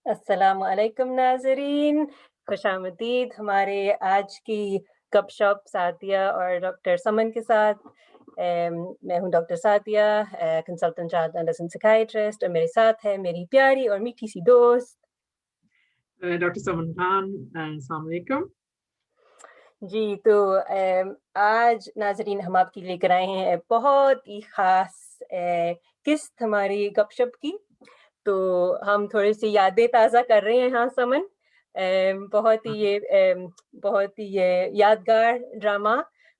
अस्सलाम वालेकुम नाज़रीन, खुशामदीद हमारे आज की गपशप सादिया और डॉक्टर समन के साथ। मैं हूँ doctor Sadia, consultant child and psychiatrist, और मेरे साथ है मेरी प्यारी और मीठी सी दोस्त। डॉक्टर समन खान, अस्सलाम वालेकुम। जी, तो आज नाज़रीन हम आपके लिए लेकर आए हैं बहुत ही ख़ास किस्त हमारी गपशप की। तो हम थोड़ी-सी यादें ताज़ा कर रहे हैं, हाँ समन। बहुत ही ये यादगार ड्रामा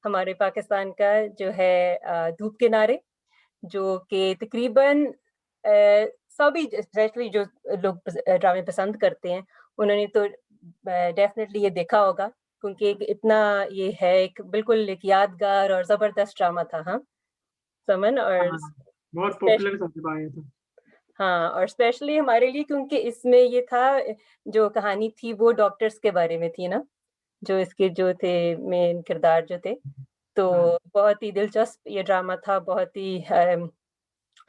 हमारे पाकिस्तान का जो है धूप किनारे, जो कि तकरीबन सभी स्पेशली जो लोग ड्रामे पसंद करते हैं, उन्होंने तो डेफ़िनेटली ये देखा होगा, क्योंकि एक इतना ये है, एक बिल्कुल एक यादगार और ज़बरदस्त ड्रामा था, हाँ, समन। और हाँ, बहुत स्पेश पॉपुलर साहिबा आया था। हाँ, और स्पेशली हमारे लिए, क्योंकि इसमें ये था, जो कहानी थी वो डॉक्टर्स के बारे में थी ना, जो इसके जो थे मेन किरदार जो थे। तो हाँ, बहुत ही दिलचस्प ये ड्रामा था, बहुत ही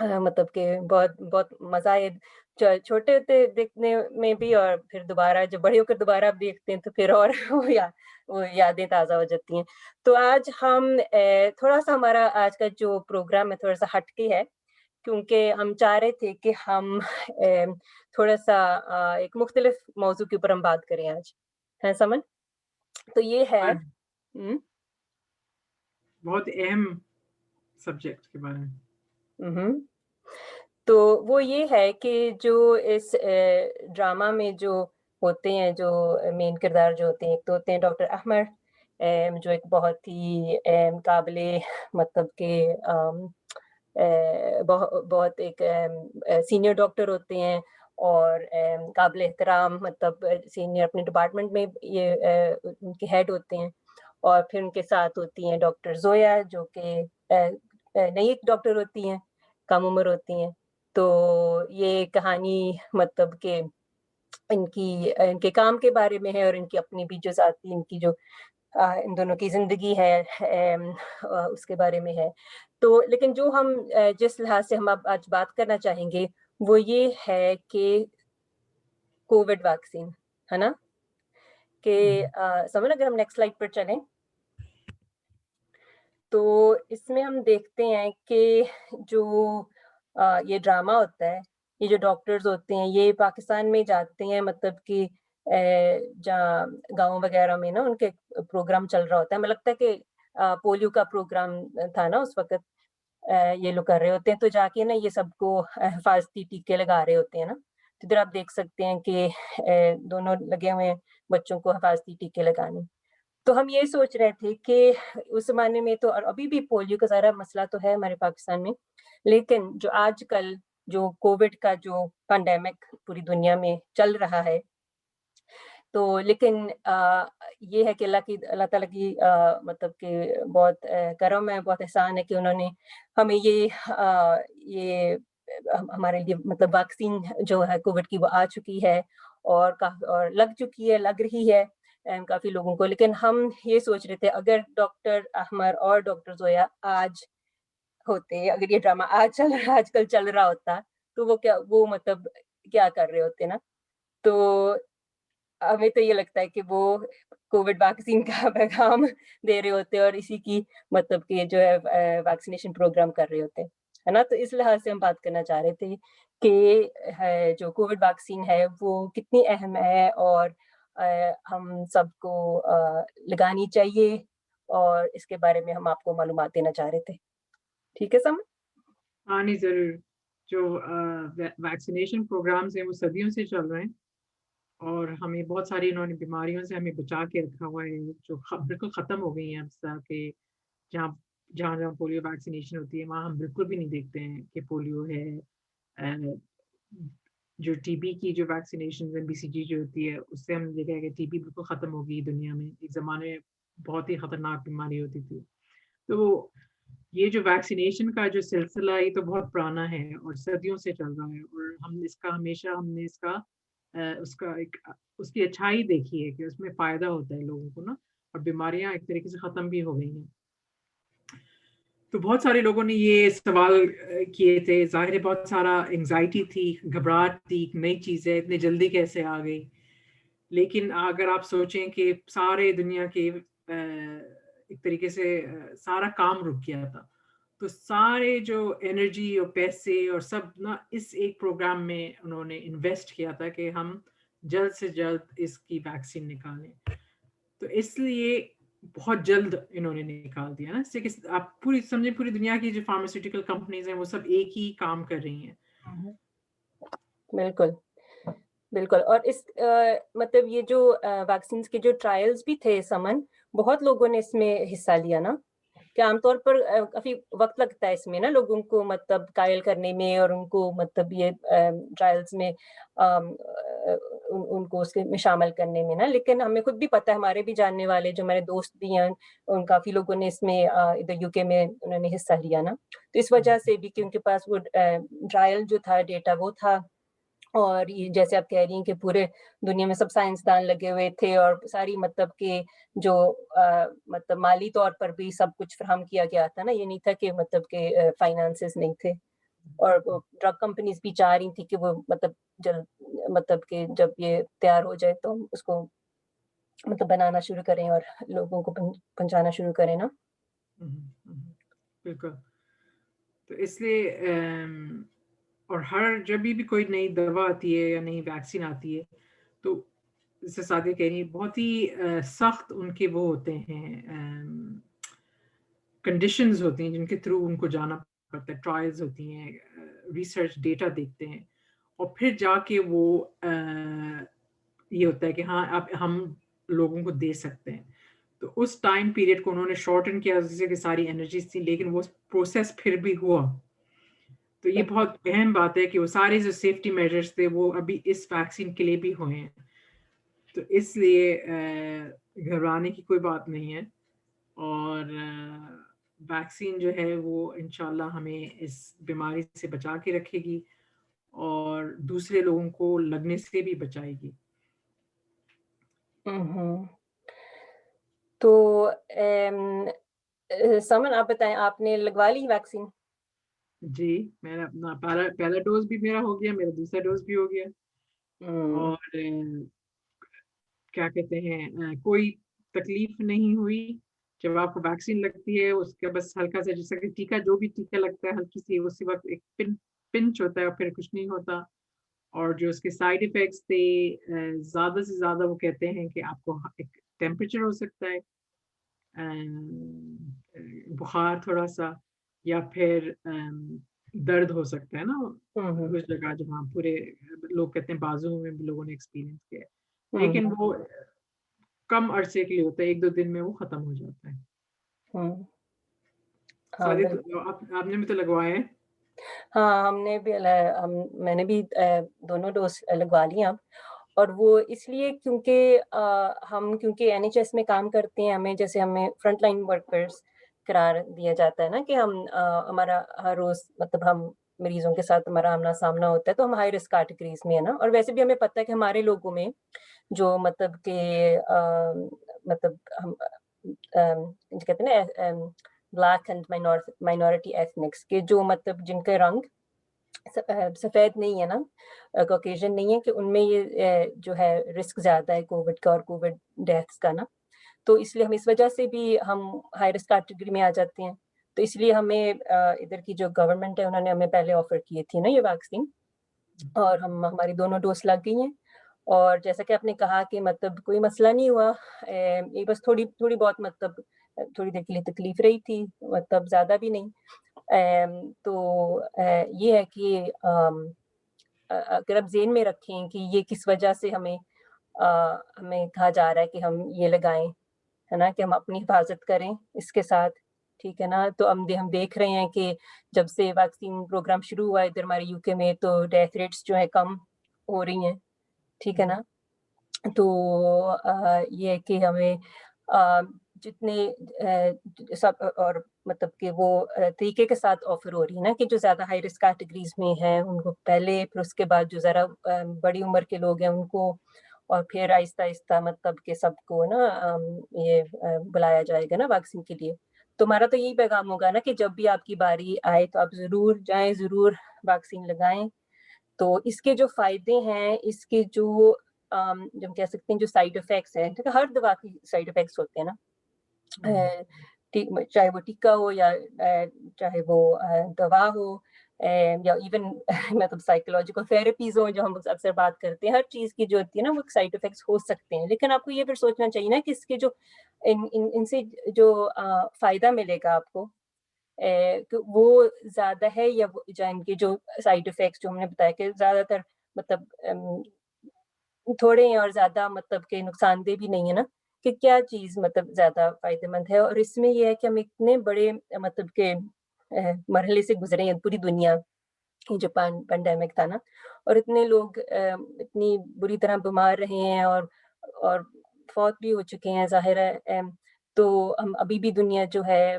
मतलब कि बहुत बहुत मज़ा आए। छोटे होते देखने में भी, और फिर दोबारा जब बड़े होकर दोबारा आप देखते हैं तो फिर और वो यादें ताज़ा हो जाती हैं। तो आज हम थोड़ा-सा हमारा आज का जो प्रोग्राम है थोड़ा-सा हटके है, क्योंकि हम चाह रहे थे कि हम थोड़ा-सा एक मुख्तलिफ मौज़ू के ऊपर हम बात करें आज, हैं समन? तो ये है। हाँ, हुँ, बहुत अहम सब्जेक्ट के बारे में। उहुँ। तो वो ये है कि जो इस ड्रामा में जो होते हैं, जो मेन किरदार जो होते हैं, एक तो होते हैं डॉक्टर अहमर, जो एक बहुत ही काबिले मतलब के बहुत एक सीनियर डॉक्टर होते हैं, और काबिल एहतराम, मतलब सीनियर अपने डिपार्टमेंट में ये उनके हेड होते हैं। और फिर उनके साथ होती हैं डॉक्टर ज़ोया, जो कि नई एक डॉक्टर होती हैं, कम उम्र होती हैं। तो ये कहानी मतलब कि इनके काम के बारे में है, और इनकी अपनी भी जो ज़ाती इनकी जो इन दोनों की ज़िंदगी है, उसके बारे में है। तो लेकिन जो हम जिस लिहाज़ से हम अब आज बात करना चाहेंगे, वो ये है कि कोविड वैक्सीन, है ना? कि हुँ, समझ, अगर हम नेक्स्ट स्लाइड पर चलें, तो इसमें हम देखते हैं कि जो ये ड्रामा होता है, ये जो डॉक्टर्स होते हैं, ये पाकिस्तान में जाते हैं, मतलब कि जहाँ गाँव वगैरह में ना उनके प्रोग्राम चल रहा होता है। हमें लगता है कि पोलियो का प्रोग्राम था ना उस वक़्त, ये लोग कर रहे होते हैं, तो जाके ना ये सबको हिफ़ाज़ती टीके लगा रहे होते हैं ना। तो इधर आप देख सकते हैं कि दोनों लगे हुए हैं बच्चों को हिफ़ाज़ती टीके लगाने। तो हम ये सोच रहे थे कि उस ज़माने में तो, और अभी भी पोलियो का ज़रा मसला तो है हमारे पाकिस्तान में, लेकिन जो आजकल जो कोविड का जो पैंडेमिक पूरी दुनिया में चल रहा है, तो लेकिन ये है कि अल्लाह ताला की मतलब कि बहुत करम है, बहुत एहसान है कि उन्होंने हमें ये हमारे लिए मतलब वैक्सीन जो है कोविड की वो आ चुकी है, और लग चुकी है, लग रही है काफ़ी लोगों को। लेकिन हम ये सोच रहे थे, अगर डॉक्टर अहमर और डॉक्टर ज़ोया आज होते, अगर ये ड्रामा आजकल चल रहा होता, तो वो मतलब क्या कर रहे होते ना? तो हमें तो ये लगता है कि वो कोविड वैक्सीन का पैगाम दे रहे होते, और इसी की मतलब कि जो है वैक्सिनेशन प्रोग्राम कर रहे होते, है ना? तो इस लिहाज से हम बात करना चाह रहे थे कि जो कोविड वैक्सीन है वो कितनी अहम है, और हम सबको लगानी चाहिए, और इसके बारे में हम आपको मालूमात देना चाह रहे थे। ठीक है समझ? हाँ, नहीं ज़रूर। जो वैक्सीनेशन प्रोग्राम्स हैं वो सदियों से चल रहे हैं और हमें बहुत सारी इन्होंने बीमारियों से हमें बचा के रखा हुआ है, जो बिल्कुल ख़त्म हो गई हैं अब स के जहाँ जहाँ-जहाँ पोलियो वैक्सीनेशन होती है, वहाँ हम बिल्कुल भी नहीं देखते हैं कि पोलियो है। अ, जो टीबी की जो वैक्सीनेशंस है, बीसीजी जो होती है, उससे हमने देखा है कि टीबी बिल्कुल ख़त्म हो गई दुनिया में। एक ज़माने में बहुत ही ख़तरनाक बीमारी होती थी। तो ये जो वैक्सीनेशन का जो सिलसिला है, ये तो बहुत पुराना है और सदियों से चल रहा है और हमने इसका उसका एक उसकी अच्छाई देखी है कि उसमें फ़ायदा होता है लोगों को ना और बीमारियाँ एक तरीके से ख़त्म भी हो गई हैं। तो बहुत सारे लोगों ने ये सवाल किए थे, ज़ाहिर है बहुत सारा एंग्ज़ायटी थी, घबराहट थी, नई चीज़ है, इतनी जल्दी कैसे आ गई? लेकिन अगर आप सोचें कि सारे दुनिया के एक तरीके से सारा काम रुक गया था। तो सारे जो एनर्जी और पैसे और सब ना इस एक प्रोग्राम में उन्होंने इन्वेस्ट किया था कि हम जल्द से जल्द इसकी वैक्सीन निकालें। तो इसलिए बहुत जल्द इन्होंने निकाल दिया ना, इससे कि आप पूरी समझे पूरी दुनिया की जो फार्मास्यूटिकल कंपनीज़ हैं वो सब एक ही काम कर रही हैं। बिल्कुल, बिल्कुल। और इस मतलब ये जो वैक्सीन्स के जो ट्रायल्स भी थे समन, बहुत लोगों ने इसमें हिस्सा लिया ना? कि आमतौर पर काफ़ी वक़्त लगता है इसमें ना लोगों को मतलब कायल करने में और उनको मतलब ये ट्रायल्स में उनको उसके में शामिल करने में ना। लेकिन हमें खुद भी पता है, हमारे भी जानने वाले जो हमारे दोस्त भी हैं, उन काफ़ी लोगों ने इसमें इधर यूके में उन्होंने हिस्सा लिया ना। तो इस वजह से भी कि उनके पास वो ट्रायल जो था, डेटा वो था। और ये जैसे आप कह रही हैं कि पूरे दुनिया में सब साइंसदान लगे हुए थे और सारी मतलब कि जो मतलब माली तौर पर भी सब कुछ फ़राहम किया गया था ना, ये नहीं था कि मतलब कि फाइनेंसेस नहीं थे। और वो ड्रग कंपनीज़ भी चाह रही थी कि वो मतलब जल्द मतलब कि जब ये तैयार हो जाए तो हम उसको मतलब बनाना शुरू करें और लोगों को पहुँचाना शुरू करें ना। हुँ, हुँ, बिल्कुल। तो इसलिए और हर जभी भी कोई नई दवा आती है या नई वैक्सीन आती है, तो जैसे सादिया कह रही है, बहुत ही सख्त उनके वो होते हैं, कंडीशंस होती हैं जिनके थ्रू उनको जाना पड़ता है, ट्रायल्स होती हैं, रिसर्च डेटा देखते हैं और फिर जाके वो ये होता है कि हाँ, अब हम लोगों को दे सकते हैं। तो उस टाइम पीरियड को उन्होंने शॉर्टन किया जिससे कि सारी एनर्जीज़ थी, लेकिन वो प्रोसेस फिर भी हुआ। तो ये बिल्कुल। बहुत अहम बात है कि वो सारे जो सेफ्टी मेजर्स थे वो अभी इस वैक्सीन के लिए भी हुए हैं। तो इसलिए घबराने की कोई बात नहीं है और वैक्सीन जो है वो इंशाल्लाह हमें इस बीमारी से बचा के रखेगी और दूसरे लोगों को लगने से भी बचाएगी। हुँ, हुँ। तो समन आप बताएँ, आपने लगवा ली वैक्सीन? जी, मैंने अपना पहला पहला डोज़ भी मेरा हो गया, मेरा दूसरा डोज़ भी हो गया हुँ, और क्या कहते हैं कोई तकलीफ नहीं हुई। जब आपको वैक्सीन लगती है उसके बस हल्का-सा जैसे कि टीका जो भी टीका लगता है हल्की-सी उसी वक़्त एक पिंच होता है और फिर कुछ नहीं होता। और जो उसके साइड इफ़ेक्ट्स थे ज़्यादा से ज़्यादा वो कहते हैं कि आपको एक टेम्परेचर हो सकता है बुखार थोड़ा-सा या फिर दर्द हो सकता है ना हुँ, हुँ, उस जगह जहाँ पूरे लोग कहते हैं बाजुओं में भी लोगों ने एक्सपीरियंस किया है। हुँ, लेकिन हुँ, वो कम अरसे के लिए होता है, 1-2 दिन में वो खत्म हो जाता है। हुँ। हाँ, शादी बिल्कुल। तो आपने भी तो लगवाया है? हाँ, हमने भी मैंने भी दोनों डोज़ लगवा लिए अब। और वो इसलिए क्योंकि हम क्योंकि एनएचएस में काम करते हैं, हमें जैसे हमें फ्रंट लाइन वर्कर्स करार दिया जाता है ना कि हमारा हर रोज़ मतलब हम मरीज़ों के साथ हमारा आमना-सामना होता है, तो हम हाई रिस्क कैटेगरीज़ में है ना। और वैसे भी हमें पता है कि हमारे लोगों में जो मतलब कि मतलब हम कहते हैं ना ब्लैक एंड माइनॉरिटी एथनिक्स के जो मतलब जिनका रंग सफ़ेद नहीं है ना, कॉकेशियन नहीं है, कि उनमें ये जो है रिस्क ज़्यादा है कोविड का और कोविड डेथ्स का ना। तो इसलिए हम इस वजह से भी हम हाई रिस्क कैटेगरी में आ जाते हैं। तो इसलिए हमें इधर की जो गवर्नमेंट है उन्होंने हमें पहले ऑफ़र की थी ना ये वैक्सीन, और हम हमारी दोनों डोज़ लग गई हैं। और जैसा कि आपने कहा कि मतलब कोई मसला नहीं हुआ, ये बस थोड़ी थोड़ी बहुत मतलब थोड़ी देर के लिए तकलीफ रही थी, मतलब ज़्यादा भी नहीं। तो ये है कि अगर आप ज़हन में रखें कि ये किस वजह से हमें कहा जा रहा है कि हम ये लगाएँ, है ना? कि हम अपनी हिफाज़त करें इसके साथ, ठीक है ना? तो हम देख रहे हैं कि जब से वैक्सीन प्रोग्राम शुरू हुआ है इधर हमारे यूके में, तो डेथ रेट्स जो है कम हो रही हैं, ठीक है ना? तो ये है कि हमें अ, जितने सब और मतलब कि वो तरीके के साथ ऑफ़र हो रही है ना कि जो ज़्यादा हाई रिस्क कैटेगरीज़ में हैं, उनको पहले, फिर उसके बाद जो ज़रा बड़ी उम्र के लोग हैं उनको, और फिर आहिस्ता-आहिस्ता मतलब कि सबको ना ये बुलाया जाएगा ना वैक्सीन के लिए। तो हमारा तो यही पैगाम होगा ना कि जब भी आपकी बारी आए तो आप ज़रूर जाएँ, ज़रूर वैक्सीन लगाएँ। तो इसके जो फ़ायदे हैं, इसके जो जो हम कह सकते हैं जो साइड इफ़ेक्ट्स हैं, देखिए हर दवा की साइड इफ़ेक्ट्स होते हैं ना। हुँ, चाहे वो टीका हो या चाहे वो दवा हो, या इवन मतलब साइकोलॉजिकल थेरेपीज़ हों जो हम अक्सर बात करते हैं, हर चीज़ की जो होती है ना वो साइड इफ़ेक्ट्स हो सकते हैं। लेकिन आपको ये फिर सोचना चाहिए ना कि इसके जो इनसे जो फ़ायदा मिलेगा आपको, कि वो ज़्यादा है या वो या इनके जो साइड इफ़ेक्ट्स जो हमने बताया कि ज़्यादातर मतलब थोड़े हैं और ज़्यादा मतलब के नुकसानदेह भी नहीं है ना, कि क्या चीज़ मतलब ज़्यादा फ़ायदेमंद है। और इसमें ये है कि हम इतने बड़े मतलब के मरहले से गुज़रे हैं पूरी दुनिया, ये जो पैंडेमिक था ना, और इतने लोग इतनी बुरी तरह बीमार रहे हैं और फ़ौत भी हो चुके हैं ज़ाहिर है। तो हम अभी भी दुनिया जो है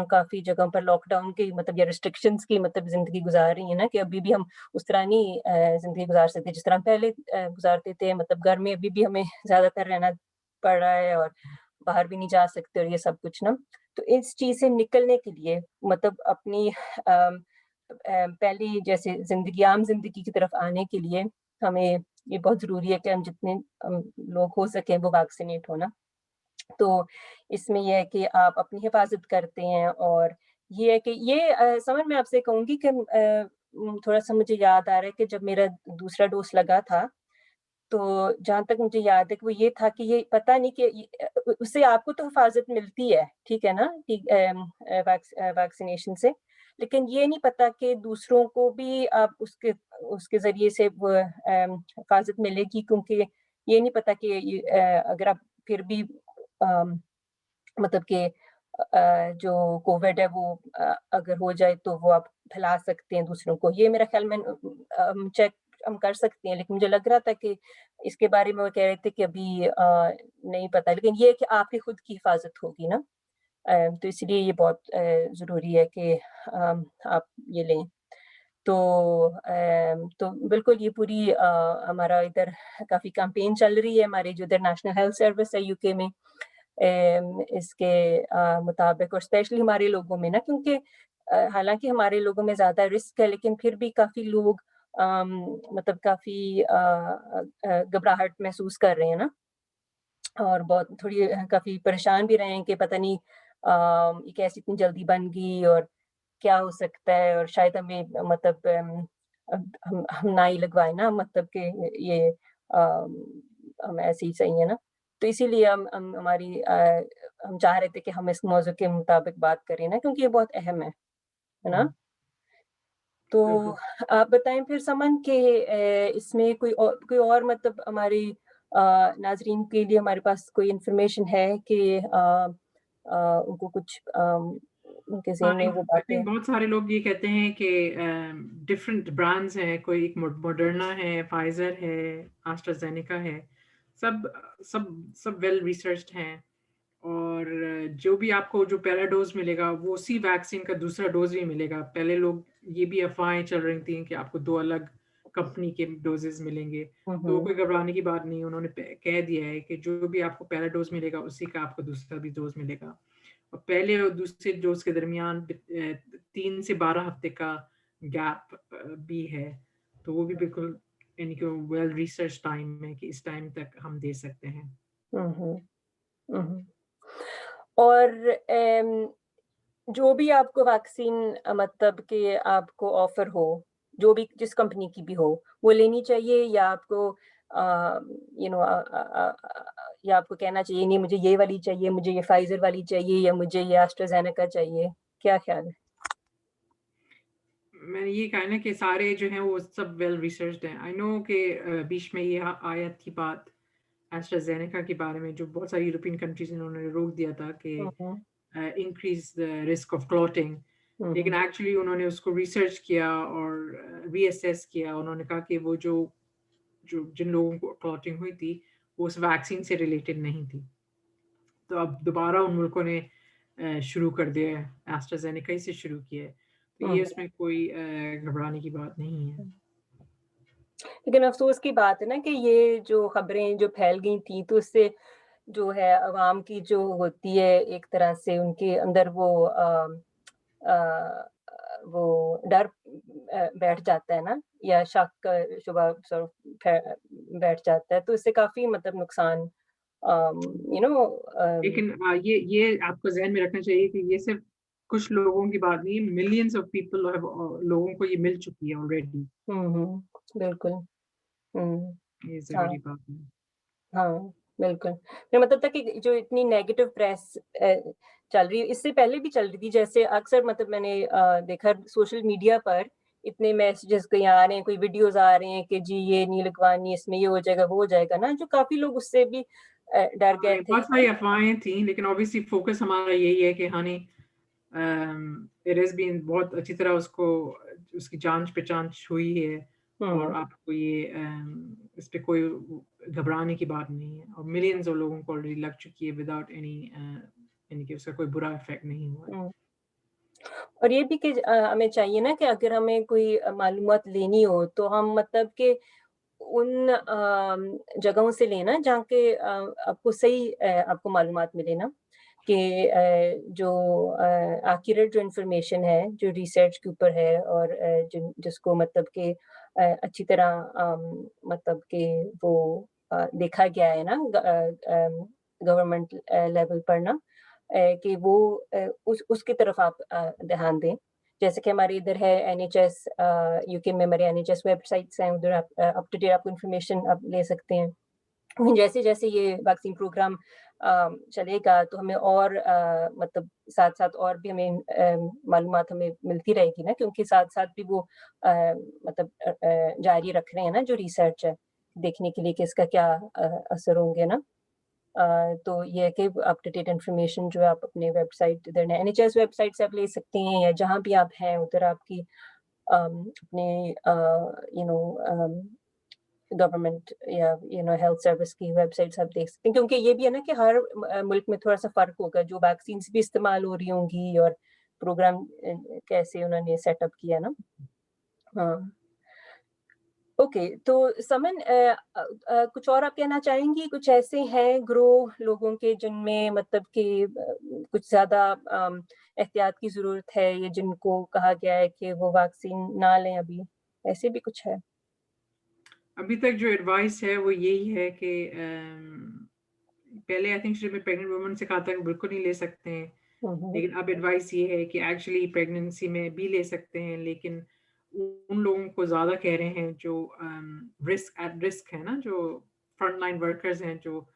काफ़ी जगहों पर लॉकडाउन की मतलब या रिस्ट्रिक्शंस की मतलब ज़िंदगी गुज़ार रही है ना, कि अभी भी हम उस तरह नहीं ज़िंदगी गुज़ार सकते जिस तरह हम पहले गुज़ारते थे। मतलब घर में अभी भी हमें ज़्यादातर रहना पड़ रहा है और बाहर भी नहीं जा सकते और ये सब कुछ ना। तो इस चीज़ से निकलने के लिए मतलब अपनी पहली जैसे ज़िंदगी आम ज़िंदगी की तरफ आने के लिए हमें ये बहुत ज़रूरी है कि हम जितने लोग हो सकें वो वैक्सीनेट हो ना। तो इसमें ये है कि आप अपनी हिफ़ाज़त करते हैं और ये है कि ये समर मैं आपसे कहूँगी कि थोड़ा-सा मुझे याद आ रहा है कि जब मेरा दूसरा डोज़ लगा था, तो जहाँ तक मुझे याद है कि वो ये था कि ये पता नहीं कि उससे आपको तो हिफ़ाज़त मिलती है, ठीक है ना? वैक्सीनेशन से, लेकिन ये नहीं पता कि दूसरों को भी आप उसके उसके ज़रिए से वो हिफ़ाज़त मिलेगी, क्योंकि ये नहीं पता कि ये अगर आप फिर भी अम, मतलब कि जो कोविड है वो अगर हो जाए तो वो आप फैला सकते हैं दूसरों को। ये मेरा ख़्याल में चेक हम कर सकते हैं, लेकिन मुझे लग रहा था कि इसके बारे में वो कह रहे थे कि अभी नहीं पता। लेकिन ये है कि आपकी खुद की हिफ़ाज़त होगी ना। तो इसलिए ये बहुत ज़रूरी है कि आप ये लें। तो तो बिल्कुल ये पूरी हमारा इधर काफ़ी कैम्पेन चल रही है, हमारी जो इधर नेशनल हेल्थ सर्विस है यूके में, इसके मुताबिक और स्पेशली हमारे लोगों में ना, क्योंकि हालाँकि हमारे लोगों में ज़्यादा रिस्क है, लेकिन फिर भी काफ़ी लोग मतलब काफ़ी घबराहट महसूस कर रहे हैं ना, और बहुत थोड़ी काफ़ी परेशान भी रहे हैं कि पता नहीं ये कैसे इतनी जल्दी बन गई और क्या हो सकता है, और शायद हमें मतलब अब हम ना ही लगवाएँ ना, मतलब कि ये हम ऐसे ही सही है ना। तो इसीलिए हम हम चाह रहे थे कि हम इस मौज़ू के मुताबिक बात करें ना, क्योंकि ये बहुत अहम है ना? हुँ, तो बिल्कुल। आप बताएँ फिर समन कि इसमें कोई और मतलब हमारी नाज़रीन के लिए हमारे पास कोई इन्फॉर्मेशन है कि उनको कुछ उनके हाँ, ज़हन में वो आई थिंक बातें। बहुत सारे लोग ये कहते हैं कि डिफरेंट ब्रांड्स हैं, कोई एक मॉडर्ना है, फाइज़र है, एस्ट्राज़ेनेका है, सब सब सब वेल रिसर्च्ड हैं और जो भी आपको जो पहला डोज़ मिलेगा, वो उसी वैक्सीन का दूसरा डोज़ भी मिलेगा। पहले लोग ये भी अफ़वाहें चल रही थी कि आपको 2 अलग कंपनी के डोज़ेज़ मिलेंगे, हुँ, तो हुँ। कोई घबराने की बात नहीं है। उन्होंने कह दिया है कि जो भी आपको पहला डोज़ मिलेगा, उसी का आपको दूसरा भी डोज़ मिलेगा। और पहले और दूसरे डोज़ के दरमियान 3 से 12 हफ्ते का गैप भी है। तो वो भी बिल्कुल यानी कि वेल रिसर्च टाइम है कि इस टाइम तक हम दे सकते हैं। हुँ, हुँ। हुँ, हुँ। और जो भी आपको वैक्सीन मतलब कि आपको ऑफ़र हो, जो भी जिस कंपनी की भी हो, वो लेनी चाहिए या आपको या आपको कहना चाहिए नहीं मुझे ये वाली चाहिए, मुझे ये फाइज़र वाली चाहिए या मुझे ये एस्ट्राज़ेनेका चाहिए? क्या ख़्याल है? मैंने ये कहा ना कि सारे जो हैं वो सब वेल रिसर्च्ड हैं। आई नो कि बीच में ये आया थी बात एस्ट्राज़ेनेका के बारे में जो बहुत सारी यूरोपियन कंट्रीज़ इन्होंने रोक दिया था कि हुँ, हुँ। Increase the risk of clotting. हुँ, लेकिन हुँ। एक्चुअली उन्होंने उसको रिसर्च किया और रीअसेस किया। उन्होंने कहा कि वो जो जो जिन लोगों को क्लॉटिंग हुई थी, वो उस वैक्सीन से रिलेटेड नहीं थी। तो अब दोबारा उन मुल्कों ने शुरू कर दिया है, एस्ट्राज़ेनेका ही से शुरू किया है। तो हुँ, ये हुँ। उसमें कोई घबराने की बात नहीं है। लेकिन अफ़सोस की बात है ना कि ये जो खबरें जो फैल गई थी, तो उससे جو ہے عوام کی جو ہوتی है एक तरह से उनके अंदर अ, वो डर बैठ जाता है ना, या शक शुबा सॉर्ट ऑफ बैठ जाता है, तो इससे काफ़ी मतलब नुकसान यू नो लेकिन ये आपको ज़हन में रखना चाहिए कि ये सिर्फ़ कुछ लोगों की बात नहीं है, मिलियंस ऑफ पीपल हैव लोगों को ये मिल चुकी है ऑलरेडी। बिल्कुल। हुँ, ये ज़रूरी हाँ। बात है। हाँ, बिल्कुल। मेरा मतलब था कि जो इतनी नेगेटिव प्रेस चल रही है, इससे पहले भी चल रही थी, जैसे अक्सर मतलब मैंने देखा सोशल मीडिया पर इतने मैसेजेस कहीं आ रहे हैं, कोई वीडियोज़ आ रहे हैं कि जी ये नहीं लिखवानी, इसमें ये हो जाएगा, वो हो जाएगा ना, जो काफ़ी लोग उससे भी डर हाँ, गए ये थे बहुत सारी कि अफ़वाहें थी, लेकिन ऑब्वियसली फ़ोकस हमारा यही है कि इट हैज़ बीन बहुत अच्छी तरह उसको उसकी जाँच-पहचान हुई है और हुँ, आपको ये इस पे कोई घबराने की बात नहीं है और मिलियंस ऑफ लोगों को ऑलरेडी लग चुकी है विदाउट एनी यानी कि उसका कोई बुरा इफ़ेक्ट नहीं हुआ है। हुँ। और ये भी कि हमें चाहिए ना कि अगर हमें कोई मालूमात लेनी हो, तो हम मतलब कि उन जगहों से लेना जहाँ के आपको सही आपको मालूमात मिले ना, कि जो एक्यूरेट जो इन्फॉर्मेशन है, जो रिसर्च के ऊपर है और जिसको मतलब कि अच्छी तरह मतलब कि वो देखा गया है ना गवर्नमेंट लेवल पर ना, कि वो उसकी तरफ आप ध्यान दें। जैसे कि हमारे इधर है एनएचएस यूके में हमारे एनएचएस वेबसाइट्स हैं, उधर आप अप टू डेट आपको इन्फॉर्मेशन आप ले सकते हैं। जैसे-जैसे ये वैक्सीन प्रोग्राम चलेगा तो हमें और मतलब साथ-साथ और भी हमें मालूमात हमें मिलती रहेगी ना, क्योंकि साथ-साथ भी वो मतलब जारी रख रहे हैं ना जो रिसर्च है, देखने के लिए कि इसका क्या असर होंगे ना। तो ये है कि अप टू डेट इन्फॉर्मेशन जो है आप अपने वेबसाइट इधर एनएचएस वेबसाइट से आप ले सकते हैं, या जहाँ भी आप हैं उधर आपकी अपने यू नो गवर्नमेंट या हेल्थ सर्विस की वेबसाइट्स आप देख सकते हैं, क्योंकि ये भी है ना कि हर मुल्क में थोड़ा सा फ़र्क होगा, जो वैक्सीन्स भी इस्तेमाल हो रही होंगी और प्रोग्राम कैसे उन्होंने सेटअप किया ना। हाँ, ओके, तो समन कुछ और आप कहना चाहेंगी? कुछ ऐसे हैं ग्रोह लोगों के जिनमें मतलब कि कुछ ज़्यादा एहतियात की ज़रूरत है, या जिनको कहा गया है कि वो वैक्सीन ना लें अभी, ऐसे भी कुछ है? अभी तक जो एडवाइस है वो यही है कि पहले आई थिंक सिर्फ़ प्रेग्नेंट वुमन से कहा था कि बिल्कुल नहीं ले सकते हैं। हुँ, हुँ। लेकिन अब एडवाइस ये है कि एक्चुअली प्रेगनेंसी में भी ले सकते हैं, लेकिन उन लोगों को ज़्यादा कह रहे हैं जो रिस्क है ना, जो फ्रंट लाइन वर्कर्स हैं, जो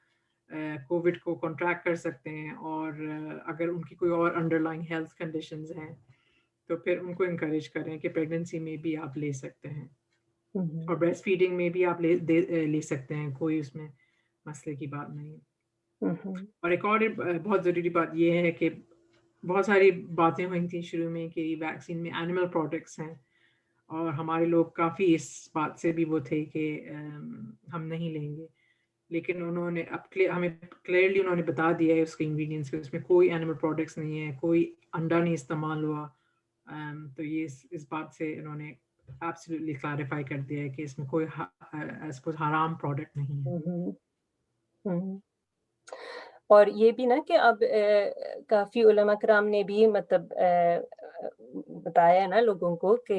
कोविड को कॉन्ट्रैक्ट कर सकते हैं और अगर उनकी कोई और अंडरलाइंग हेल्थ कंडीशंस हैं, तो फिर उनको एनकरेज करें कि प्रेगनेंसी में भी आप ले सकते हैं हुँ, हुँ। और ब्रेस्ट फीडिंग में भी आप ले सकते हैं, कोई उसमें मसले की बात नहीं। हुँ, हुँ। और एक और बहुत ज़रूरी बात ये है कि बहुत सारी बातें हुई थी शुरू में कि वैक्सीन में एनिमल प्रोडक्ट्स हैं और हमारे लोग काफ़ी इस बात से भी वो थे कि हम नहीं लेंगे। लेकिन उन्होंने अब हमें क्लियरली उन्होंने बता दिया है उसके इंग्रीडिएंट्स के उसमें कोई एनिमल प्रोडक्ट्स नहीं है, कोई अंडा नहीं इस्तेमाल हुआ। तो ये इस बात से इन्होंने एब्सोल्युटली क्लैरिफाई कर दिया है कि इसमें कोई आई सपोज़ हराम प्रोडक्ट नहीं है। हुँ, हुँ। हुँ। और ये भी ना कि अब काफ़ी उलमा कराम ने भी मतलब बताया है ना लोगों को कि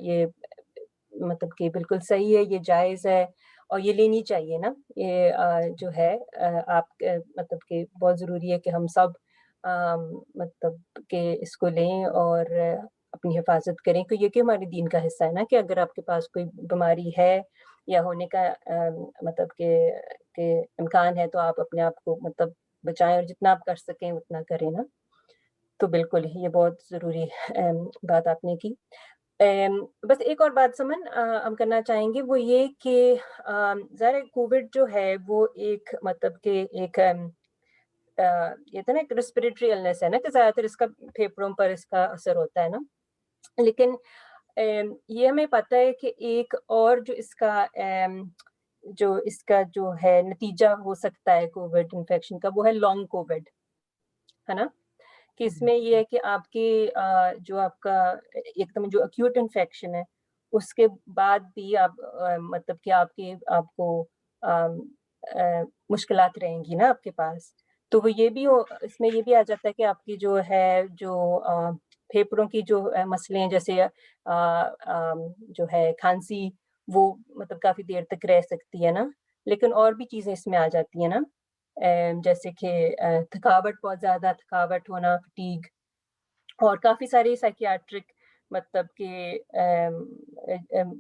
ये मतलब कि बिल्कुल सही है, ये जायज़ है और ये लेनी चाहिए ना। ये जो है आप मतलब कि बहुत ज़रूरी है कि हम सब मतलब कि इसको लें और अपनी हिफ़ाज़त करें, क्योंकि ये कि हमारे दीन का हिस्सा है ना कि अगर आपके पास कोई बीमारी है या होने का मतलब के इम्कान है, तो आप अपने आप को मतलब बचाएँ और जितना आप कर सकें उतना करें ना। तो बिल्कुल ये बहुत ज़रूरी बात आपने की। बस एक और बात सुमन हम करना चाहेंगे वो ये कि ज़रा कोविड जो है वो एक मतलब कि एक ये था ना एक रेस्पिरेटरी इलनेस है ना, कि ज़्यादातर इसका फेफड़ों पर इसका असर होता है ना। लेकिन ये हमें पता है कि एक और जो इसका जो है नतीजा हो सकता है कोविड इन्फेक्शन का, वो है लॉन्ग कोविड, है ना? कि हुँ, इसमें ये है कि आपके जो आपका एकदम जो एक्यूट इन्फेक्शन है, उसके बाद भी आप मतलब कि आपको मुश्किलात रहेंगी ना आपके पास। तो वो ये भी हो इसमें ये भी आ जाता है कि आपकी जो है फेफड़ों की जो मसले हैं जैसे जो है खाँसी वो मतलब काफ़ी देर तक रह सकती है ना। लेकिन और भी चीज़ें इसमें आ जाती हैं ना जैसे कि थकावट बहुत ज़्यादा थकावट होना, फटीग और काफ़ी सारी साइकियाट्रिक मतलब कि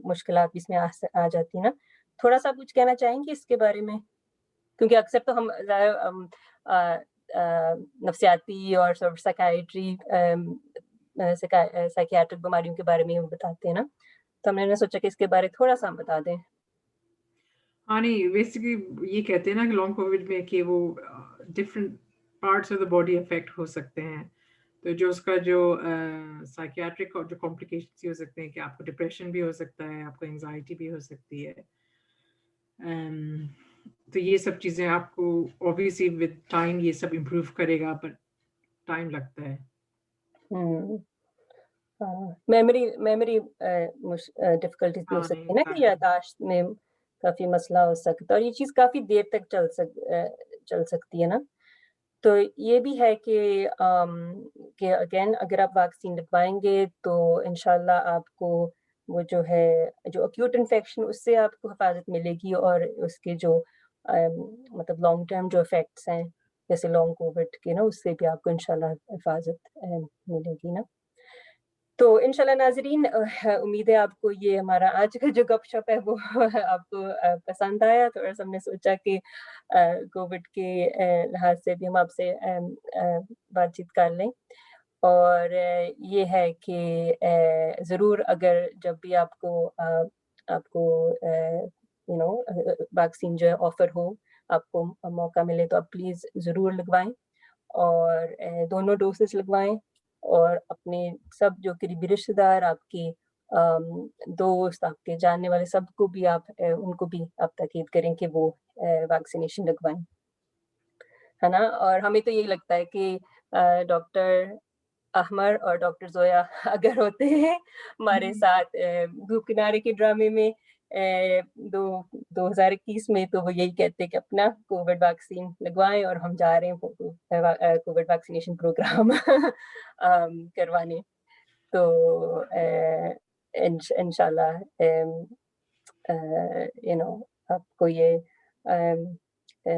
मुश्किलात भी इसमें आ जाती हैं ना। थोड़ा-सा आप कुछ कहना चाहेंगी इसके बारे में? क्योंकि अक्सर तो हम ज़्यादा अ नफ्सियाती और सॉर्ट साइकियाट्री साइकियाट्रिक बीमारियों के बारे में हम बताते हैं ना, तो हमने सोचा कि इसके बारे थोड़ा-सा हम बता दें। हाँ, नहीं बेसिकली ये कहते हैं ना कि लॉन्ग कोविड में कि वो different parts of the body affect हो सकते हैं। तो जो उसका जो साइकियाट्रिक और जो कॉम्प्लिकेशंस हो सकते हैं कि आपको डिप्रेशन भी हो सकता है, आपको एंग्ज़ायटी भी हो सकती है। तो ये सब चीज़ें आपको ऑब्वियसली विद टाइम ये सब इम्प्रूव करेगा बट टाइम लगता है। हुँ। मेमोरी मेमोरी डिफ़िकल्टीज़ भी हो हाँ, नहीं सकती है ना कि एग्ज़ैक्टली। याददाश्त में काफ़ी मसला हो सकता है और ये चीज़ काफ़ी देर तक चल सकती है ना। तो ये भी है कि अगेन अगर आप वैक्सीन लगवाएँगे तो इंशाल्लाह आपको वो जो है जो एक्यूट इन्फेक्शन उससे आपको हिफ़ाज़त मिलेगी और उसके जो मतलब लॉन्ग टर्म जो इफ़ेक्ट्स हैं, जैसे लॉन्ग कोविड के ना उससे भी आपको इंशाल्लाह हिफ़ाज़त मिलेगी ना। तो इंशाल्लाह नाज़रीन उम्मीद है आपको ये हमारा आज का जो गपशप है वो आपको पसंद आया। थोड़ा-सा हमने सोचा कि कोविड के लिहाज़ से भी हम आपसे बातचीत कर लें। और ये है कि ज़रूर अगर जब भी आपको वैक्सीन जो है ऑफ़र हो, आपको मौका मिले तो आप प्लीज़ ज़रूर लगवाएँ और दोनों डोसेज़ लगवाएँ और अपने सब जो करीबी रिश्तेदार, आपके दोस्त, आपके जानने वाले सबको भी उनको भी आप ताकीद करें कि वो वैक्सीनेशन लगवाएँ, है ना? और हमें तो यही लगता है कि डॉक्टर अहमर और डॉक्टर ज़ोया अगर होते हैं हमारे साथ धूप किनारे के ड्रामे में दो 2021 में तो वो यही कहते हैं कि अपना कोविड वैक्सीन लगवाएँ और हम जा रहे हैं कोविड वैक्सीनेशन प्रोग्राम करवाने। तो इंशाल्लाह आपको ये अम, अ,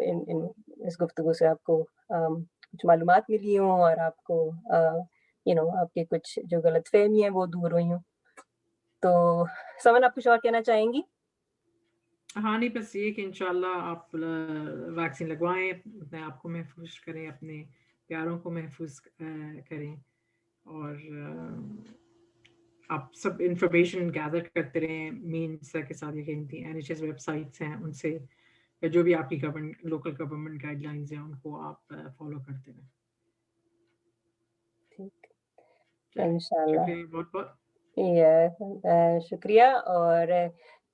इन इन इस गुफ्तगू से आपको कुछ मालूमात मिली हों और आपको आपकी कुछ जो गलतफ़हमी है वो दूर हुई हों। तो समन आप कुछ और कहना चाहेंगी? हाँ, नहीं बस ये कि इंशाल्लाह आप वैक्सीन लगवाएँ, अपने आप को महफ़ूज़ करें, अपने प्यारों को महफ़ूज़ करें और आप सब इन्फॉर्मेशन गैदर करते रहें। मीन्स के साथ ये कही थी एनएचएस वेबसाइट्स हैं उनसे या जो भी आपकी लोकल गवर्नमेंट गाइडलाइंस हैं उनको आप फॉलो करते रहें। ठीक, चलें, इंशाल्लाह। शुक्रिया बहुत-बहुत। शुक्रिया और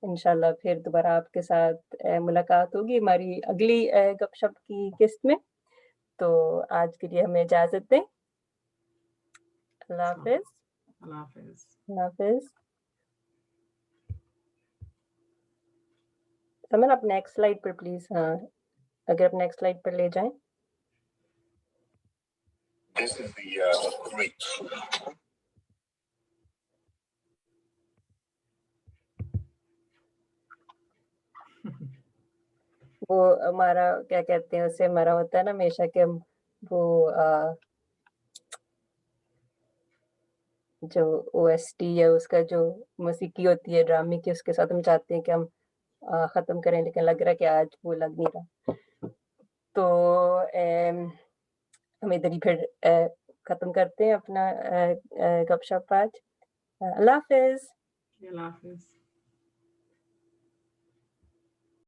इंशाल्लाह फिर दोबारा आपके साथ मुलाकात होगी हमारी अगली गपशप की किस्त में। तो आज के लिए हमें इजाज़त दें। अल्लाह अस्सलाम हाफ़िज़। अल्लाह हाफ़िज़। अल्लाह हाफ़िज़। समन आप नेक्स्ट स्लाइड पर प्लीज़ अगर आप नेक्स्ट स्लाइड पर ले जाएँ। This is the great वो हमारा क्या कहते हैं उसे हमारा होता है ना हमेशा कि हम वो जो ओएसटी या उसका जो मौसीकी होती है ड्रामे की उसके साथ हम चाहते हैं कि हम ख़त्म करें लेकिन लग रहा है कि आज वो लग नहीं रहा। तो हम इधर ही फिर ख़त्म करते हैं अपना गपशप आज। अल्लाह हाफ़िज़। अल्लाह हाफ़िज़।